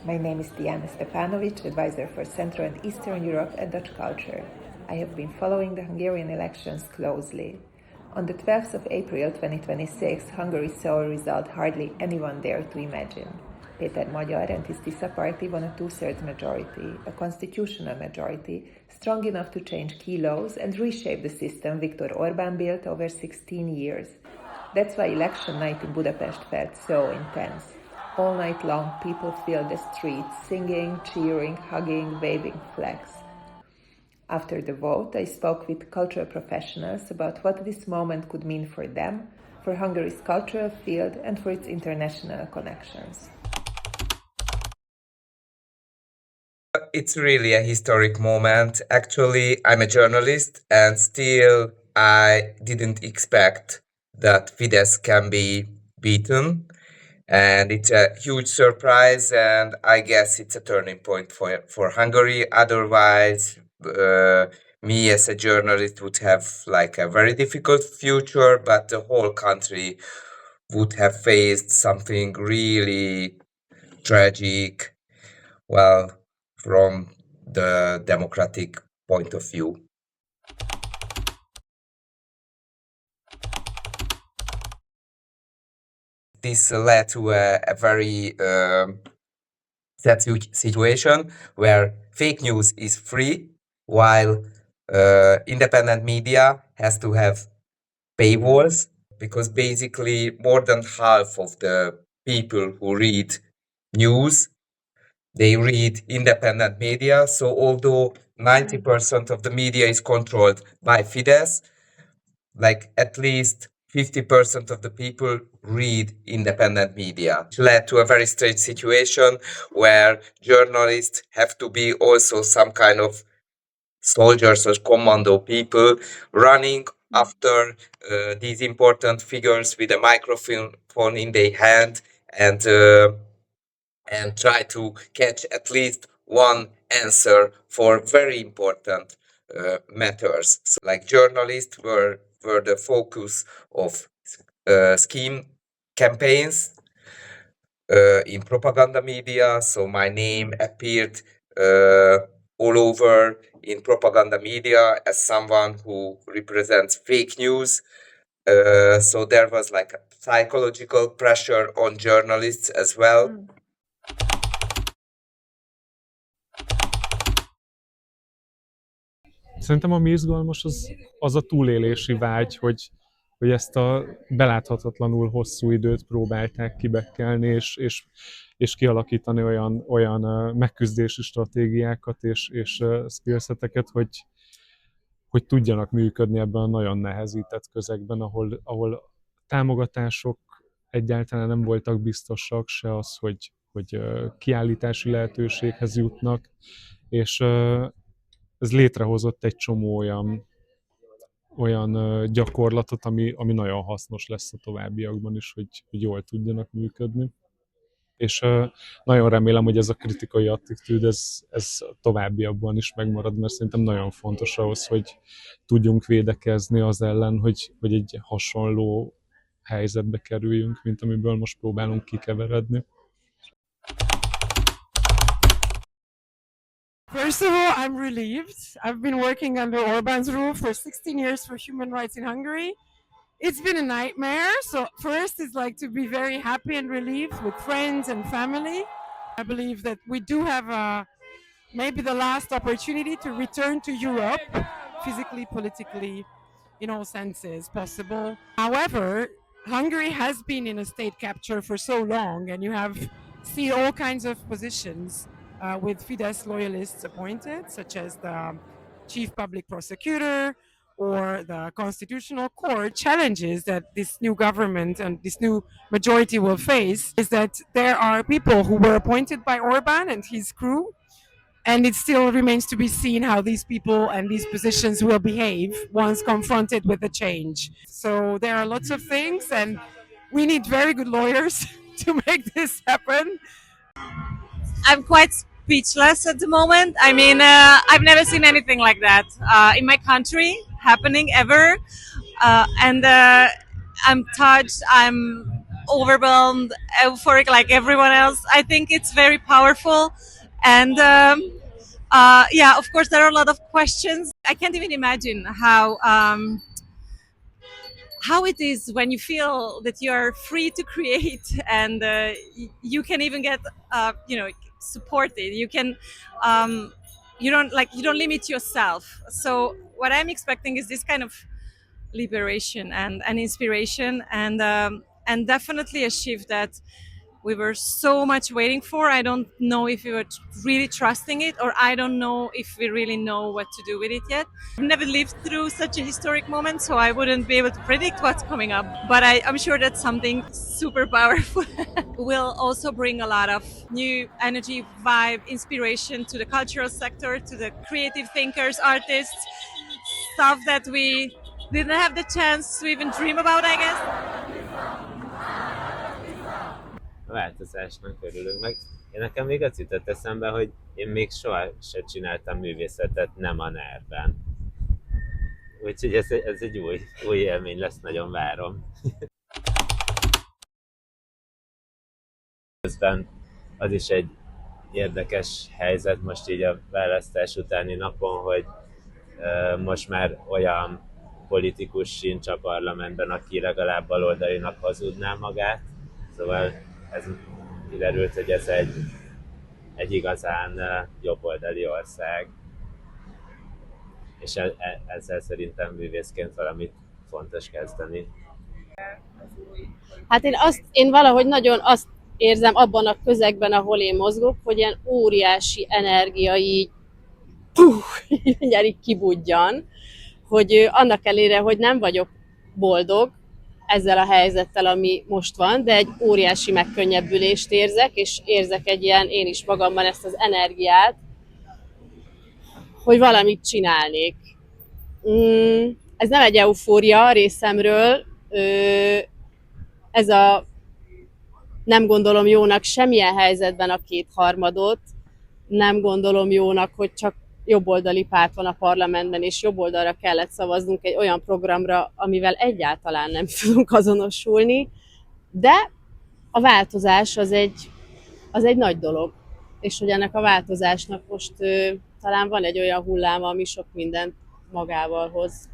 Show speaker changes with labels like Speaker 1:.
Speaker 1: My name is Tijana Stepanovic, advisor for Central and Eastern Europe and Dutch culture. I have been following the Hungarian elections closely. On the 12th of April 2026, Hungary saw a result hardly anyone dared to imagine. Péter Magyar and his TISZA Party won a two-thirds majority, a constitutional majority, strong enough to change key laws and reshape the system Viktor Orbán built over 16 years. That's why election night in Budapest felt so intense. All night long, people filled the streets, singing, cheering, hugging, waving flags. After the vote, I spoke with cultural professionals about what this moment could mean for them, for Hungary's cultural field, and for its international connections.
Speaker 2: It's really a historic moment. Actually, I'm a journalist, and still I didn't expect that Fidesz can be beaten. And it's a huge surprise, and I guess it's a turning point for Hungary. Otherwise, me as a journalist would have like a very difficult future, but the whole country would have faced something really tragic, well, from the democratic point of view. This led to a very sad situation where fake news is free, while independent media has to have paywalls, because basically more than half of the people who read news, they read independent media. So although 90% of the media is controlled by Fidesz, like at least 50% of the people read independent media, which led to a very strange situation where journalists have to be also some kind of soldiers or commando people running after these important figures with a microphone in their hand and try to catch at least one answer for very important matters. So, like, journalists were the focus of scheme campaigns in propaganda media. So my name appeared all over in propaganda media as someone who represents fake news. So there was like a psychological pressure on journalists as well.
Speaker 3: Szerintem ami izgalmas, az a túlélési vágy, hogy ezt a beláthatatlanul hosszú időt próbálták kibekkelni, és kialakítani olyan megküzdési stratégiákat és skillseteket, hogy tudjanak működni ebben a nagyon nehezített közegben, ahol támogatások egyáltalán nem voltak biztosak, se az, hogy kiállítási lehetőséghez jutnak, és ez létrehozott egy csomó olyan gyakorlatot, ami nagyon hasznos lesz a továbbiakban is, hogy jól tudjanak működni. És nagyon remélem, hogy ez a kritikai attitűd, ez továbbiakban is megmarad, mert szerintem nagyon fontos ahhoz, hogy tudjunk védekezni az ellen, hogy egy hasonló helyzetbe kerüljünk, mint amiből most próbálunk kikeveredni.
Speaker 4: First of all, I'm relieved. I've been working under Orbán's rule for 16 years for human rights in Hungary. It's been a nightmare. So first is like to be very happy and relieved with friends and family. I believe that we do have maybe the last opportunity to return to Europe, physically, politically, in all senses possible. However, Hungary has been in a state capture for so long, and you have seen all kinds of positions with Fidesz loyalists appointed, such as the chief public prosecutor or the constitutional court. Challenges that this new government and this new majority will face is that there are people who were appointed by Orbán and his crew, and it still remains to be seen how these people and these positions will behave once confronted with the change. So there are lots of things, and we need very good lawyers to make this happen.
Speaker 5: I'm quite speechless at the moment. I mean, I've never seen anything like that in my country happening ever. And I'm touched. I'm overwhelmed, euphoric like everyone else. I think it's very powerful, and yeah, of course there are a lot of questions. I can't even imagine how it is when you feel that you are free to create and you can even get supported. You can you don't limit yourself. So what I'm expecting is this kind of liberation and inspiration, and definitely a shift that we were so much waiting for. I don't know if we were really trusting it, or I don't know if we really know what to do with it yet. I've never lived through such a historic moment, so I wouldn't be able to predict what's coming up. But I'm sure that something super powerful will also bring a lot of new energy, vibe, inspiration to the cultural sector, to the creative thinkers, artists, stuff that we didn't have the chance to even dream about, I guess.
Speaker 6: A változásnak örülünk meg. Én nekem még az jutott eszembe, hogy én még soha se csináltam művészetet nem a NER-ben. Úgyhogy ez egy új élmény lesz, nagyon várom. Közben az is egy érdekes helyzet most így a választás utáni napon, hogy most már olyan politikus sincs a parlamentben, aki legalább baloldalinak hazudná magát. Szóval ez kiderült, hogy ez egy igazán jobboldali ország, és ezzel szerintem művészként valamit fontos kezdeni.
Speaker 7: Hát én valahogy nagyon azt érzem abban a közegben, ahol én mozgok, hogy ilyen óriási energia így mindjárt így kibudjan, hogy annak ellenére, hogy nem vagyok boldog ezzel a helyzettel, ami most van, de egy óriási megkönnyebbülést érzek, és érzek egy ilyen, én is magamban ezt az energiát, hogy valamit csinálnék. Ez nem egy eufória a részemről, ez a nem gondolom jónak semmilyen helyzetben a kétharmadot, nem gondolom jónak, hogy csak jobboldali párt van a parlamentben, és jobboldalra kellett szavaznunk egy olyan programra, amivel egyáltalán nem tudunk azonosulni, de a változás az egy nagy dolog, és hogy ennek a változásnak most talán van egy olyan hulláma, ami sok mindent magával hoz.